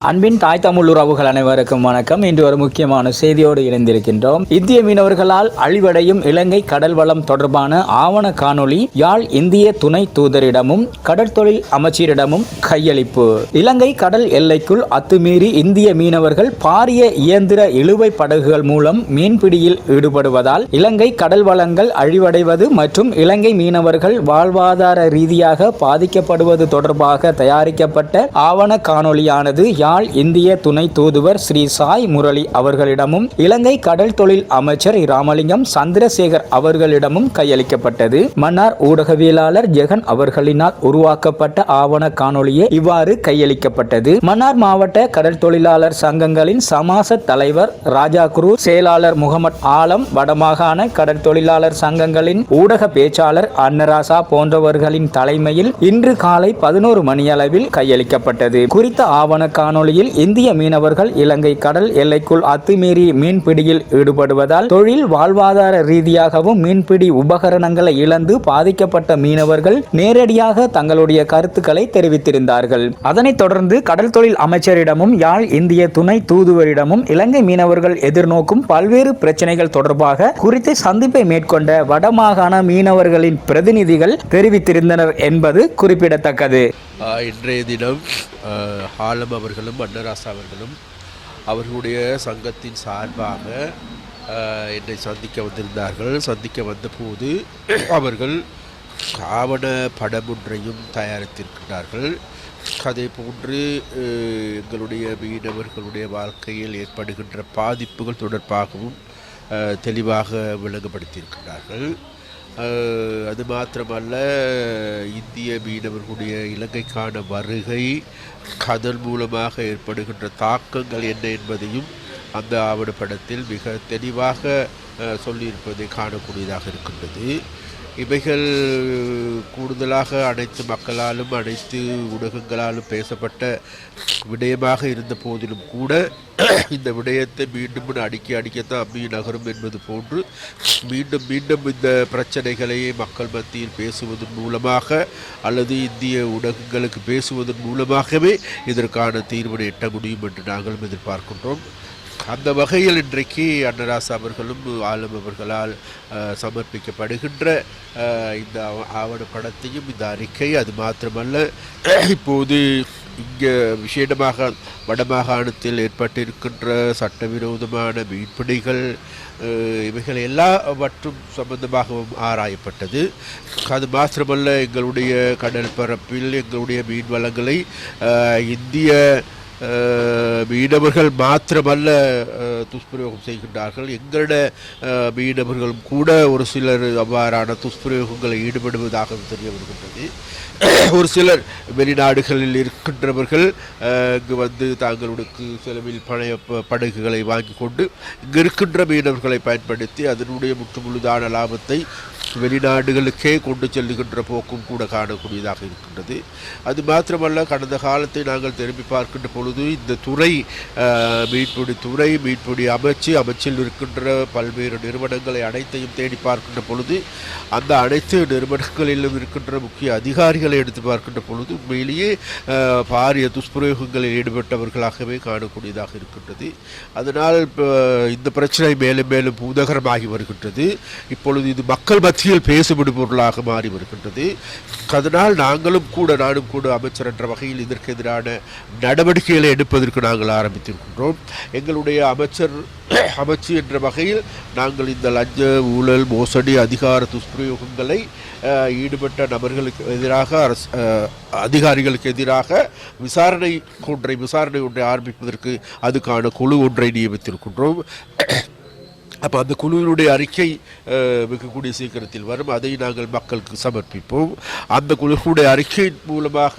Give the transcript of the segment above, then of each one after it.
அன்பின் தாய் தமிழ் உறவுகள் அனைவருக்கும் வணக்கம். இன்று ஒரு முக்கியமான செய்தியோடு இணைந்திருக்கின்றோம். இந்திய மீனவர்களால் அழிவடையும் இலங்கை கடல் வளம் தொடர்பான ஆவண காணொளி யாழ் இந்திய துணை தூதரிடமும் கடற்தொழில் அமைச்சரிடமும் கையளிப்பு. இலங்கை கடல் எல்லைக்குள் அத்துமீறி இந்திய மீனவர்கள் பாரிய இயந்திர இழுவை படகுகள் மூலம் மீன்பிடியில் ஈடுபடுவதால் இலங்கை கடல் வளங்கள் அழிவடைவது மற்றும் இலங்கை மீனவர்கள் வாழ்வாதார ரீதியாக பாதிக்கப்படுவது தொடர்பாக தயாரிக்கப்பட்ட ஆவண காணொளியானது யாழ் இந்திய துணை தூதுவர் ஸ்ரீ சாய் முரளி அவர்களிடமும் இலங்கை கடல் தொழில் அமைச்சர் ராமலிங்கம் சந்திரசேகர் அவர்களிடமும் கையளிக்கப்பட்டது. மன்னார் ஊடகவியலாளர் ஜெகன் அவர்களினால் உருவாக்கப்பட்ட ஆவண காணொளியே இவ்வாறு கையளிக்கப்பட்டது. மன்னார் மாவட்ட கடல் தொழிலாளர் சங்கங்களின் சமாச தலைவர் ராஜா குரு, செயலாளர் முகமது ஆலம், வடமாகாண கடல் தொழிலாளர் சங்கங்களின் ஊடக பேச்சாளர் அன்னராசா போன்றவர்களின் தலைமையில் இன்று காலை 11 மணியளவில் கையளிக்கப்பட்டது. குறித்த ஆவண காணொளியில் இந்திய மீனவர்கள் இலங்கை கடல் எல்லைக்குள் அத்துமீறி மீன்பிடியில் ஈடுபடுவதால் தொழில் வாழ்வாதார ரீதியாகவும் மீன்பிடி உபகரணங்களை இழந்து பாதிக்கப்பட்ட மீனவர்கள் நேரடியாக தங்களுடைய கருத்துக்களை தெரிவித்திருந்தார்கள். அதனைத் தொடர்ந்து கடல் தொழில் அமைச்சரிடமும் யாழ் இந்திய துணை தூதுவரிடமும் இலங்கை மீனவர்கள் எதிர்நோக்கும் பல்வேறு பிரச்சனைகள் தொடர்பாக குறித்து சந்திப்பை மேற்கொண்ட வடமாகாண மீனவர்களின் பிரதிநிதிகள் தெரிவித்திருந்தனர் என்பது குறிப்பிடத்தக்கது. இன்றைய தினம் ஆலம் அவர்களும் அன்னராசா அவர்களும் அவர்களுடைய சங்கத்தின் சார்பாக என்னை சந்திக்க வந்திருந்தார்கள். சந்திக்க வந்தபோது அவர்கள் ஆவண படம் ஒன்றையும் தயாரித்திருக்கிறார்கள். அதே போன்று எங்களுடைய மீனவர்களுடைய வாழ்க்கையில் ஏற்படுகின்ற பாதிப்புகள் தொடர்பாகவும் தெளிவாக விளங்கப்படுத்தியிருக்கிறார்கள். அது மாத்திரமல்ல, இந்திய மீனவர்களுடைய இலங்கைக்கான வருகை, அதன் மூலமாக ஏற்படுகின்ற தாக்கங்கள் என்ன என்பதையும் அந்த ஆவணப்படத்தில் மிக தெளிவாக சொல்லியிருப்பதை காணக்கூடியதாக இருக்கின்றது. இவைகள் கூடுதலாக அனைத்து மக்களாலும் அனைத்து ஊடகங்களாலும் பேசப்பட்ட விடயமாக இருந்த போதிலும் கூட இந்த விடயத்தை மீண்டும் அடிக்கத்தான் அம்மி நகரும் என்பது போன்று மீண்டும் மீண்டும் இந்த பிரச்சனைகளை மக்கள் மத்தியில் பேசுவதன் மூலமாக அல்லது இந்திய ஊடகங்களுக்கு பேசுவதன் மூலமாகவே இதற்கான தீர்வினை எட்ட முடியும் என்று நாங்களும் எதிர்பார்க்கின்றோம். அந்த வகையில் இன்றைக்கு அன்னராசா அவர்களும் ஆலம் அவர்களால் சமர்ப்பிக்கப்படுகின்ற இந்த ஆவணப்படத்தையும் இந்த அறிக்கை, அது மாத்திரமல்ல, இப்போது இங்கே விசேடமாக வடமாகாணத்தில் ஏற்பட்டிருக்கின்ற சட்டவிரோதமான மீன்பிடிகள், இவைகள் எல்லாவற்றும் சம்பந்தமாகவும் ஆராயப்பட்டது. அது மாத்திரமல்ல, எங்களுடைய கடல் பரப்பில் எங்களுடைய மீன் வளங்களை இந்திய மீனவர்கள் மாத்திரமல்ல துஷ்பிரயோகம் செய்கின்றார்கள். எங்களோட மீனவர்களும் கூட ஒரு சிலர் அவ்வாறான துஷ்பிரயோகங்களில் ஈடுபடுவதாக தெரிய வருகின்றது. ஒரு சிலர் வெளிநாடுகளில் இருக்கின்றவர்கள் இங்கு வந்து தாங்களுக்கு செலவில் பழைய படகுகளை வாங்கி கொண்டு இங்கு இருக்கின்ற மீனவர்களை பயன்படுத்தி அதனுடைய முற்றுமுழுதான லாபத்தை வெளிநாடுகளுக்கே கொண்டு செல்லுகின்ற போக்கும் கூட காணக்கூடியதாக இருக்கின்றது. அது மாத்திரமல்ல, கடந்த காலத்தை நாங்கள் திரும்பி பார்க்கின்ற பொழுது இந்த துறை, மீன்பிடி துறை, மீன்பிடி அமைச்சில் இருக்கின்ற பல்வேறு நிறுவனங்களை அனைத்தையும் தேடி பார்க்கின்ற பொழுது அந்த அனைத்து நிறுவனங்களிலும் இருக்கின்ற முக்கிய அதிகாரிகளை எடுத்து பார்க்கின்ற பொழுது உண்மையிலேயே பாரிய துஷ்பிரயோகங்களில் ஈடுபட்டவர்களாகவே காணக்கூடியதாக இருக்கின்றது. அதனால் இந்த பிரச்சனை மேலும் மேலும் பூதகரமாகி வருகின்றது. இப்பொழுது இது மக்கள் மத்தியில் பேசுபடு பொருளாக மாறி வருகின்றது. அதனால் நானும் கூட அமைச்சர் என்ற வகையில் இதற்கு எதிரான நடவடிக்கைகளை எடுப்பதற்கு நாங்கள் ஆரம்பித்திருக்கின்றோம். எங்களுடைய அமைச்சு என்ற வகையில் நாங்கள் இந்த லஞ்ச, ஊழல், மோசடி, அதிகார துஷ்பிரயோகங்களை ஈடுபட்ட நபர்களுக்கு எதிராக அதிகாரிகளுக்கு எதிராக விசாரணை ஒன்றை ஆரம்பிப்பதற்கு அதுக்கான குழு ஒன்றை நியமித்திருக்கின்றோம். அப்போ அந்த குழுவினுடைய அறிக்கை மிகக்கூடிய சீக்கிரத்தில் வரும். அதை நாங்கள் மக்களுக்கு சமர்ப்பிப்போம். அந்த குழுவுடைய அறிக்கையின் மூலமாக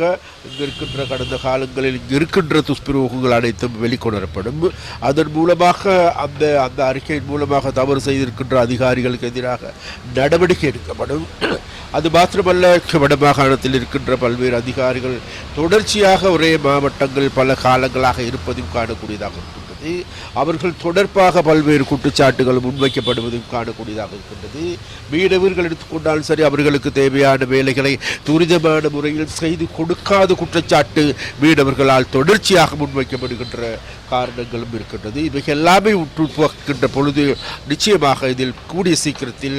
இங்கே இருக்கின்ற கடந்த காலங்களில் இங்கே இருக்கின்ற துஷ்பிரயோகங்கள் அனைத்தும் வெளிக்கொணரப்படும். அதன் மூலமாக அந்த அறிக்கையின் மூலமாக தவறு செய்திருக்கின்ற அதிகாரிகளுக்கு எதிராக நடவடிக்கை எடுக்கப்படும். அது மாத்திரமல்ல, வடமாகாணத்தில் இருக்கின்ற பல்வேறு அதிகாரிகள் தொடர்ச்சியாக ஒரே மாவட்டங்கள் பல காலங்களாக இருப்பதையும் காணக்கூடியதாக இருக்கின்றது. இருக்கின்றது. அவர்கள் தொடர்பாக பல்வேறு குற்றச்சாட்டுகள் முன்வைக்கப்படுவதும் காணக்கூடியதாக இருக்கின்றது. மீனவர்கள் எடுத்துக்கொண்டாலும் சரி, அவர்களுக்கு தேவையான வேலைகளை துரிதமான முறையில் செய்து கொடுக்காத குற்றச்சாட்டு மீனவர்களால் தொடர்ச்சியாக முன்வைக்கப்படுகின்ற காரணங்களும் இருக்கின்றது. இவை எல்லாமே உற்றுப்பார்க்கின்ற பொழுது நிச்சயமாக இதில் கூடிய சீக்கிரத்தில்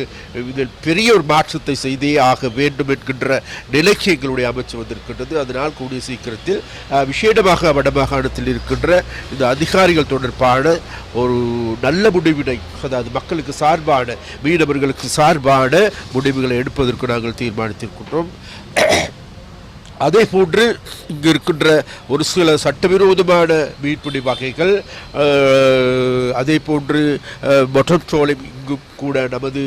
இதில் பெரிய ஒரு மாற்றத்தை செய்தே ஆக வேண்டும் என்கின்ற நிலைக்கு எங்களுடைய அமைச்சு வந்திருக்கின்றது. அதனால் கூடிய சீக்கிரத்தில் விசேடமாக வடமாகாணத்தில் இருக்கின்ற இந்த அதிகாரிகள் தொடர்பான ஒரு நல்ல முடிவினை, அதாவது மக்களுக்கு சார்பான, மீனவர்களுக்கு சார்பான முடிவுகளை எடுப்பதற்கு நாங்கள் தீர்மானித்திருக்கின்றோம். அதே போன்று இங்கு இருக்கின்ற ஒரு சில சட்டவிரோதமான மீன்பிடி வகைகள், அதே போன்று மொட்டச்சோலை இங்கு கூட நமது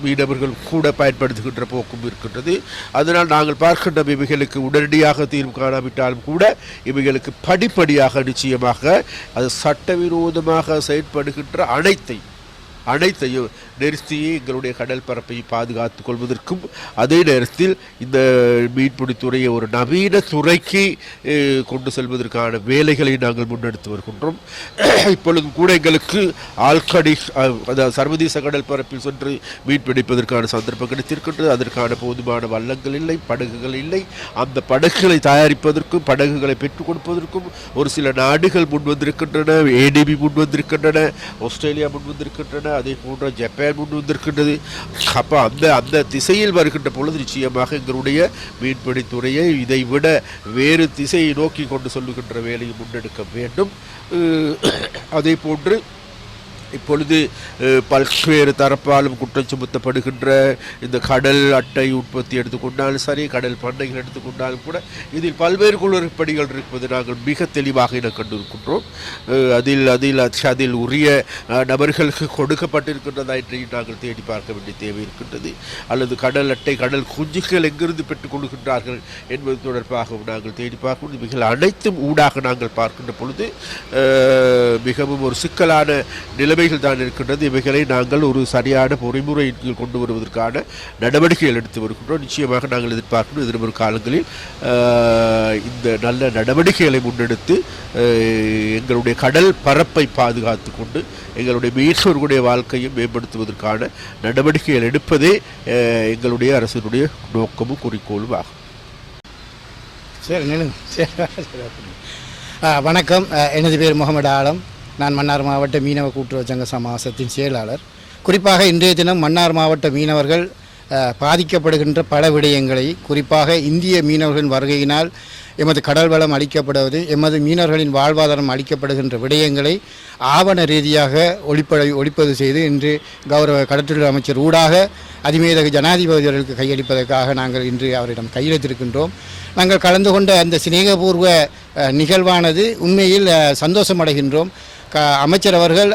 மீனவர்கள் கூட பயன்படுத்துகின்ற போக்கும் இருக்கின்றது. அதனால் நாங்கள் பார்க்கின்ற இவைகளுக்கு உடனடியாக தீர்வு காணாவிட்டாலும் கூட இவைகளுக்கு படிப்படியாக நிச்சயமாக அது சட்டவிரோதமாக செயற்படுகின்ற அனைத்தையும் நிறுத்தியே எங்களுடைய கடல் பரப்பை பாதுகாத்துக் கொள்வதற்கும், அதே நேரத்தில் இந்த மீன்பிடித்துறையை ஒரு நவீன துறைக்கு கொண்டு செல்வதற்கான வேலைகளை நாங்கள் முன்னெடுத்து வருகின்றோம். இப்பொழுதும் கூட எங்களுக்கு ஆழ்கடை, அதாவது சர்வதேச கடல் பரப்பில் சென்று மீன்பிடிப்பதற்கான சந்தர்ப்பம் கிடைத்திருக்கின்றது. அதற்கான போதுமான வள்ளங்கள் இல்லை, படகுகள் இல்லை. அந்த படகுகளை தயாரிப்பதற்கும் படகுகளை பெற்றுக் கொடுப்பதற்கும் ஒரு சில நாடுகள் முன்வந்திருக்கின்றன. ADB முன்வந்திருக்கின்றன, ஆஸ்திரேலியா முன்வந்திருக்கின்றன, அதே போன்ற ஜப்பான் முன் வந்திருக்கின்றது. அப்போ அந்த திசையில் வருகின்ற பொழுது நிச்சயமாக எங்களுடைய மீன்பிடித்துறையை இதைவிட வேறு திசையை நோக்கி கொண்டு சொல்லுகின்ற வேலையை முன்னெடுக்க வேண்டும். அதே போன்று இப்பொழுது பல்வேறு தரப்பாலும் குற்றம் சுமத்தப்படுகின்ற இந்த கடல் அட்டை உற்பத்தி எடுத்துக்கொண்டாலும் சரி, கடல் பண்ணைகள் எடுத்துக்கொண்டாலும் கூட இதில் பல்வேறு குளறுபடிகள் இருப்பது நாங்கள் மிக தெளிவாக கண்டிருக்கின்றோம். அதில் உரிய நபர்களுக்கு கொடுக்கப்பட்டிருக்கின்றதா என்று நாங்கள் தேடி பார்க்க வேண்டிய தேவை இருக்கின்றது. அல்லது கடல் அட்டை, கடல் குஞ்சுகள் எங்கிருந்து பெற்றுக் கொள்கின்றார்கள் என்பது தொடர்பாக நாங்கள் தேடி பார்க்கணும். இவைகள் அனைத்தும் ஊடாக நாங்கள் பார்க்கின்ற பொழுது மிகவும் ஒரு சிக்கலான நிலைமைகள் தான் இருக்கின்றது. இவைகளை நாங்கள் ஒரு சரியான பொறிமுறையின் கீழ் கொண்டு வருவதற்கான நடவடிக்கைகள் எடுத்து வருகின்றோம். நிச்சயமாக நாங்கள் எதிர்பார்க்கணும் எதிர்வரும் காலங்களில் இந்த நல்ல நடவடிக்கைகளை முன்னெடுத்து எங்களுடைய கடல் பரப்பை பாதுகாத்து கொண்டு எங்களுடைய மீனவர்களுடைய வாழ்க்கையை மேம்படுத்துவதற்கான நடவடிக்கைகள் எடுப்பதே எங்களுடைய அரசினுடைய நோக்கமும் குறிக்கோளும் ஆகும். வணக்கம், எனது பேர் முகமது ஆலம். நான் மன்னார் மாவட்ட மீனவ கூட்டுறவு சங்க சமாசத்தின் செயலாளர். குறிப்பாக இன்றைய தினம் மன்னார் மாவட்ட மீனவர்கள் பாதிக்கப்படுகின்ற பல விடயங்களை, குறிப்பாக இந்திய மீனவர்களின் வருகையினால் எமது கடல் வளம் அளிக்கப்படுவது, எமது மீனவர்களின் வாழ்வாதாரம் அளிக்கப்படுகின்ற விடயங்களை ஆவண ரீதியாக ஒளிப்பது செய்து இன்று கௌரவ கடற்றொழில் அமைச்சர் ஊடாக அதிமேதக ஜனாதிபதி அவர்களுக்கு கையளிப்பதற்காக நாங்கள் இன்று அவரிடம் கையெழுத்திருக்கின்றோம். நாங்கள் கலந்து கொண்ட அந்த சிநேகபூர்வ நிகழ்வானது உண்மையில் சந்தோஷமடைகின்றோம். அமைச்சர் அவர்கள்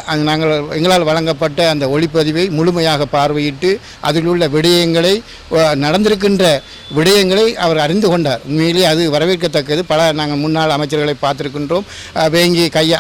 எங்களால் வழங்கப்பட்ட அந்த ஒளிப்பதிவை முழுமையாக பார்வையிட்டு அதில் உள்ள விடயங்களை, நடந்திருக்கின்ற விடயங்களை அவர் அறிந்து கொண்டார். உண்மையிலேயே அது வரவேற்கத்தக்கது. நாங்கள் முன்னாள் அமைச்சர்களை பார்த்திருக்கின்றோம்,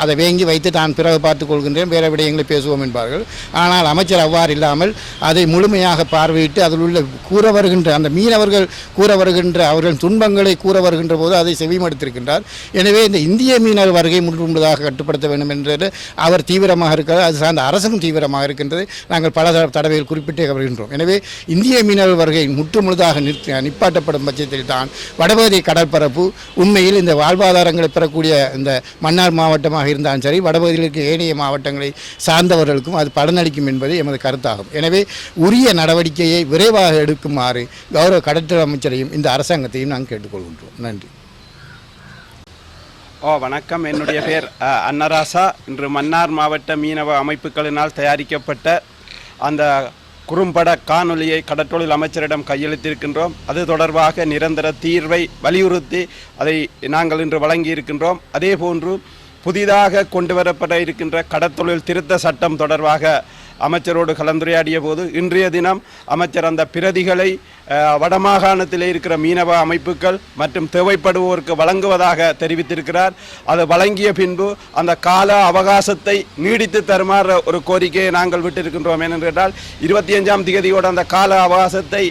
அதை வேங்கி வைத்து நான் பிறகு பார்த்துக் கொள்கின்றேன், வேறு விடயங்களை பேசுவோம் என்பார்கள். ஆனால் அமைச்சர் அவ்வாறு இல்லாமல் அதை முழுமையாக பார்வையிட்டு அதில் உள்ள கூற வருகின்ற அந்த மீனவர்கள் கூற வருகின்ற அவர்களின் துன்பங்களை கூற வருகின்ற போது அதை செவிமடுத்திருக்கின்றார். எனவே இந்த இந்திய மீனவர் வருகை முழுமுழுதாக கட்டுப்படுத்த வேண்டும் என்ற அவர் தீவிரமாக இருக்கிறது. அது சார்ந்த அரசும் தீவிரமாக இருக்கின்றது. நாங்கள் பல தடவைகள் குறிப்பிட்டே வருகின்றோம். எனவே இந்திய மீனவர் வருகை முற்றுமுழுதாக நிப்பாட்டப்படும் பட்சத்தில் தான் வடபகுதி கடற்பரப்பு உண்மையில் இந்த வாழ்வாதாரங்களை பெறக்கூடிய இந்த மன்னார் மாவட்டமாக இருந்தாலும் சரி, வடபகுதியில் இருக்க ஏனைய மாவட்டங்களை சார்ந்தவர்களுக்கும் அது பலனளிக்கும் என்பது எமது கருத்தாகும். எனவே உரிய நடவடிக்கையை விரைவாக எடுக்குமாறு கௌரவ கடற்றொழில் அமைச்சரையும் இந்த அரசாங்கத்தையும் நாங்கள் கேட்டுக்கொள்கின்றோம். நன்றி. வணக்கம், என்னுடைய பேர் அன்னராசா. இன்று மன்னார் மாவட்ட மீனவ அமைப்புகளினால் தயாரிக்கப்பட்ட அந்த குறும்பட காணொலியை கடற்றொழில் அமைச்சரிடம் கையெழுத்திருக்கின்றோம். அது தொடர்பாக நிரந்தர தீர்வை வலியுறுத்தி அதை நாங்கள் இன்று வழங்கியிருக்கின்றோம். அதே போன்று புதிதாக கொண்டு வரப்பட இருக்கின்ற கடற்தொழில் திருத்த சட்டம் தொடர்பாக அமைச்சரோடு கலந்துரையாடிய போது இன்றைய தினம் அமைச்சர் அந்த பிரதிகளை வடமாகாணத்தில் இருக்கிற மீனவ அமைப்புகள் மற்றும் தேவைப்படுவோருக்கு வழங்குவதாக தெரிவித்திருக்கிறார். அது வழங்கிய பின்பு அந்த கால அவகாசத்தை நீடித்து தருமாறு ஒரு கோரிக்கையை நாங்கள் விட்டிருக்கின்றோம். ஏனென்றால் 25ஆம் தேதியோடு அந்த கால அவகாசத்தை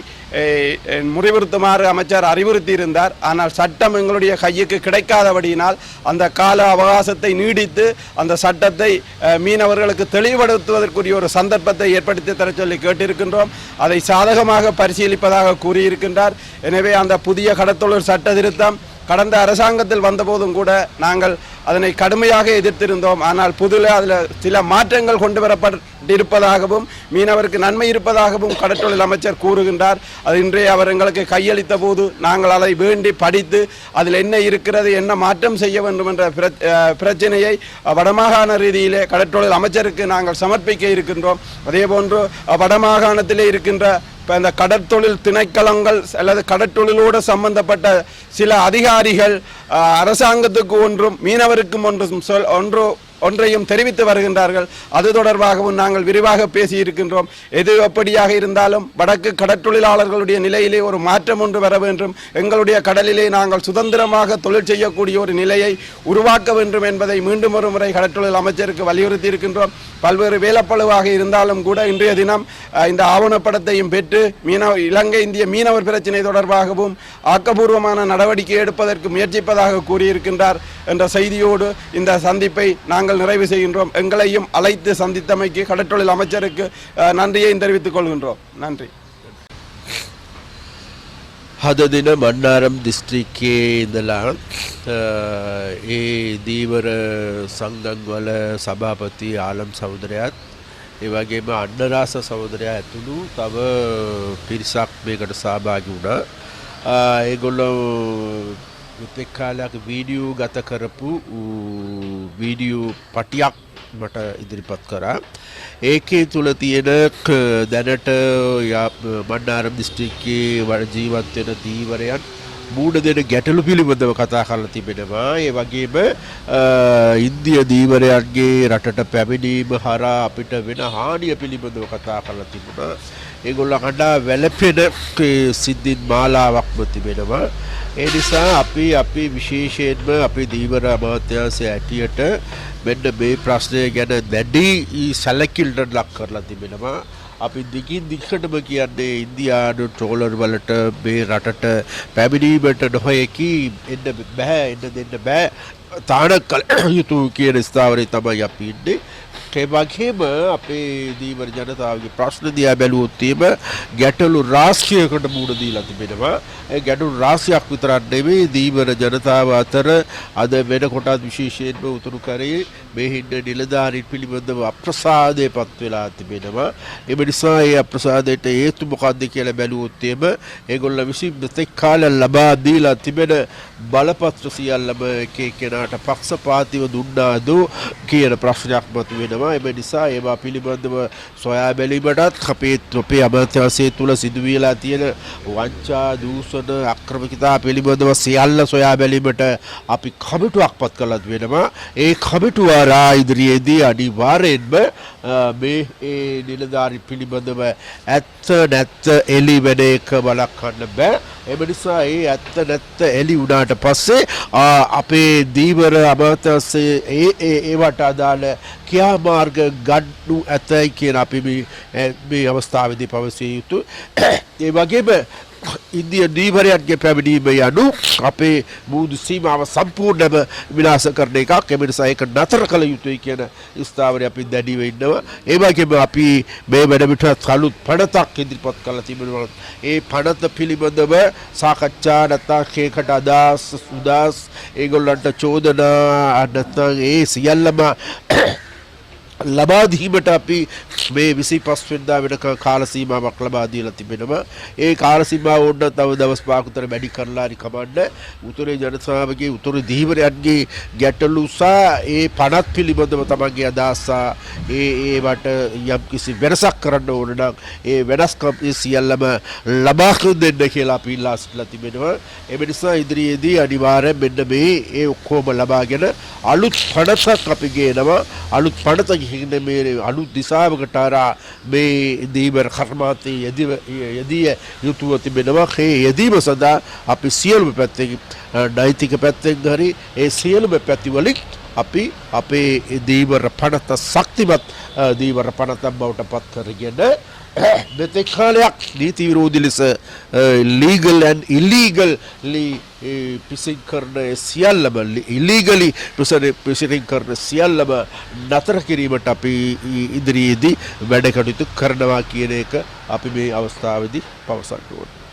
முறிவுறுத்துமாறு அமைச்சர் அறிவுறுத்தியிருந்தார். ஆனால் சட்டம் எங்களுடைய கையுக்கு கிடைக்காதபடியினால் அந்த கால அவகாசத்தை நீடித்து அந்த சட்டத்தை மீனவர்களுக்கு தெளிவுபடுத்துவதற்குரிய ஒரு சந்தர்ப்பத்தை ஏற்படுத்தி தர சொல்லி கேட்டிருக்கின்றோம். அதை சாதகமாக பரிசீலிப்பதாக கூறியிருக்கின்றார். எனவே அந்த புதிய கடத்தொழில் சட்ட திருத்தம் கடந்த அரசாங்கத்தில் வந்தபோதும் கூட நாங்கள் அதனை கடுமையாக எதிர்த்திருந்தோம். ஆனால் புதிய அதில் சில மாற்றங்கள் கொண்டு வரப்பட்டிருப்பதாகவும் மீனவருக்கு நன்மை இருப்பதாகவும் கடற்றொழில் அமைச்சர் கூறுகின்றார். அது இன்றைய அவர் எங்களுக்கு கையளித்த போது நாங்கள் அதை வேண்டி படித்து அதில் என்ன இருக்கிறது, என்ன மாற்றம் செய்ய வேண்டும் என்ற பிரச்சனையை வடமாகாண ரீதியிலே கடற்றொழில் அமைச்சருக்கு நாங்கள் சமர்ப்பிக்க இருக்கின்றோம். அதேபோன்று வடமாகாணத்திலே இருக்கின்ற இப்போ இந்த கடற்தொழில் திணைக்களங்கள் அல்லது கடற்தொழிலோடு சம்பந்தப்பட்ட சில அதிகாரிகள் அரசாங்கத்துக்கு ஒன்றும் மீனவருக்கும் ஒன்றையும் தெரிவித்து வருகின்றார்கள். அது தொடர்பாகவும் நாங்கள் விரிவாக பேசியிருக்கின்றோம். எது எப்படியாக இருந்தாலும் வடக்கு கடற்தொழிலாளர்களுடைய நிலையிலே ஒரு மாற்றம் ஒன்று வர வேண்டும், எங்களுடைய கடலிலே நாங்கள் சுதந்திரமாக தொழில் செய்யக்கூடிய ஒரு நிலையை உருவாக்க வேண்டும் என்பதை மீண்டும் ஒரு முறை கடற்தொழில் அமைச்சருக்கு வலியுறுத்தி இருக்கின்றோம். பல்வேறு வேலைப்பளுவாக இருந்தாலும் கூட இன்றைய தினம் இந்த ஆவணப்படத்தையும் பெற்று இலங்கை இந்திய மீனவர் பிரச்சினை தொடர்பாகவும் ஆக்கப்பூர்வமான நடவடிக்கை எடுப்பதற்கு முயற்சிப்பதாக கூறியிருக்கின்றார் என்ற செய்தியோடு இந்த சந்திப்பை நாங்கள் நிறைவு செய்கின்றோம். எங்களையும் அழைத்து சந்தித்தமைக்கு கடற்றொழில் அமைச்சருக்கு நன்றியை தெரிவித்துக் கொள்கின்றோம். நன்றி. අද දින මන්නාරම් දිස්ත්‍රික්කයේ ඉඳලා ඒ දීවර සංගම්වල සභාපති ආලම් සහෝදරයාත් ඒ වගේම අන්නරාස සහෝදරයා ඇතුළු තව පිරිසක් මේකට සහභාගී වුණා. ඒගොල්ලෝ මෙතෙක් කාලයක් වීඩියෝ ගත කරපු වීඩියෝ පටියක් මට ඉදිරිපත් කරා. ඒකේ තුල තියෙන දැනට මන්නාරම් දිස්ත්‍රික්කයේ ජීවත් වෙන දීවරයන් මූණ දෙන ගැටලු පිළිබඳව කතා කරලා තිබෙනවා. ඒ වගේම ඉන්දිය දීවරයන්ගේ රටට පැමිණීම හරහා අපිට වෙන හානිය පිළිබඳව කතා කරලා තිබුණා. ඒගොල්ලන්ට වැළපෙන සිද්ධීන් මාලාවක්ම තිබෙනවා. ඒ නිසා අපි විශේෂයෙන්ම අපේ දීවර අමාත්‍යාංශය ඇටියට මෙන්න මේ ප්‍රශ්නය ගැන දැඩි සැලකිල්ලට ලක් කරලා තිබෙනවා. අපි දිගින් දිගටම කියන්නේ ඉන්දියානු ට්‍රෝලර් වලට මේ රටට පැමිණීමට නොහැකි එන්න දෙන්න බෑ තාඩ කළ යුතු කියන ස්ථාවරේ තමයි අපි ඉන්නේ. ඒ වගේම අපේ දීවර ජනතාවගේ ප්‍රශ්න දිහා බැලුවොත් ගැටලු රාශියකට මුහුණ දීලා තිබෙනවා. ඒ ගැටලු රාශියක් විතරක් නෙවෙයි දීවර ජනතාව අතර අද වෙනකොටත් විශේෂයෙන්ම උතුරු කරේ මේ හින්න නිලධාරීන් පිළිබඳව අප්‍රසාදයටපත් වෙලා තිබෙනවා. ඒ නිසා ඒ අප්‍රසාදයට හේතු මොකක්ද කියලා බැලුවොත් ඒගොල්ල විසින් මෙතෙක් කාලය ලබා දීලා තිබෙන බලපත්‍ර සියල්ලම එක එක්කෙනාට පක්ෂපාතීව දුන්නාද කියන ප්‍රශ්නයක් මතුවෙනවා. එම නිසා ඒවා පිළිබඳව සොයා බැලීමටත් අපේ අමාත්‍යාංශය තුල සිදු වෙලා තියෙන වංචා දූෂණ අක්‍රමිකතා පිළිබඳව සියල්ල සොයා බැලීමට අපි කමිටුවක් පත් කළා වෙනවා. ඒ කමිටුව ඉදිරියේදී අනිවාර්යෙන්ම මේ නිලධාරී පිළිබඳව ඇත්ත නැත්ත එළි වෙන එක වළක්වන්න බෑ. එම නිසා ඒ ඇත්ත නැත්ත එළි වුණාට පස්සේ අපේ දීවර අමාත්‍යාංශයේ ඒවට අදාළ ක්‍රියාමාර්ග ගන්නු ඇතයි කියන අපි මේ අවස්ථාවේදී පවසිය යුතු. ඒ වගේම ඉන්දිය දීවරයන්ගේ පැමිණීම යනු අපේ මුහුදු සීමාව සම්පූර්ණයෙන්ම විනාශ කරන එකක්. ඒ නිසා ඒක නතර කළ යුතුයි කියන ස්ථාවරය අපි දැඩිව ඉන්නවා. ඒ වගේම අපි මේ වැඩමිටත් අලුත් පනතක් ඉදිරිපත් කරලා තිබෙනවා. ඒ පනත පිළිබඳව සාකච්ඡා නැත්නම් ඒකට අදහස් උදාස් ඒගොල්ලන්ට චෝදනා නැත්නම් ඒ සියල්ලම ලබා දීමට අපි මේ 25 වෙනිදා වෙනකන් කාල සීමාවක් ලබා දීලා තිබෙනවා. ඒ කාල සීමාව ඕන තව දවස් 5ක විතර වැඩි කරලා හරි කමන්න උතුරේ ජනතාවගේ උතුරු දීවරයන්ගේ ගැටලු සහ ඒ පනත් පිළිබඳව තමන්ගේ අදහස් ඒවට යම්කිසි වෙනසක් කරන්න ඕන නම් ඒ වෙනස්කම් සියල්ලම ලබා දෙන්න කියලා අපි ඉල්ලා සිටලා තිබෙනවා. ඒ නිසා ඉදිරියේදී අනිවාර්යයෙන් මෙන්න මේ ඒ ඔක්කොම ලබාගෙන අලුත් පනතක් අපි ගේනවා. අලුත් පනත ගිහින් මේ අලුත් දිශාවකට ආරා මේ දීවර කර්මාන්තයේ යෙදිය යුතුව තිබෙනවා. ඒ යෙදීම සඳහා අපි සියලුම පැත්තෙන් නෛතික පැත්තෙන් හරි ඒ සියලුම පැති වලින් අපි අපේ දීවර පනත ශක්තිමත් දීවර පනතක් බවට පත් කරගෙන මෙතෙක් කාලයක් නීති විරෝධී ලෙස ලීගල් ඇන්ඩ් ඉලීගල්ලි පිසින් කරන සියල්ලම ඉලීගලි පිසින් කරන සියල්ලම නතර කිරීමට අපි ඉදිරියේදී වැඩ කටයුතු කරනවා කියන එක අපි මේ අවස්ථාවේදී පවසන්න ඕනේ.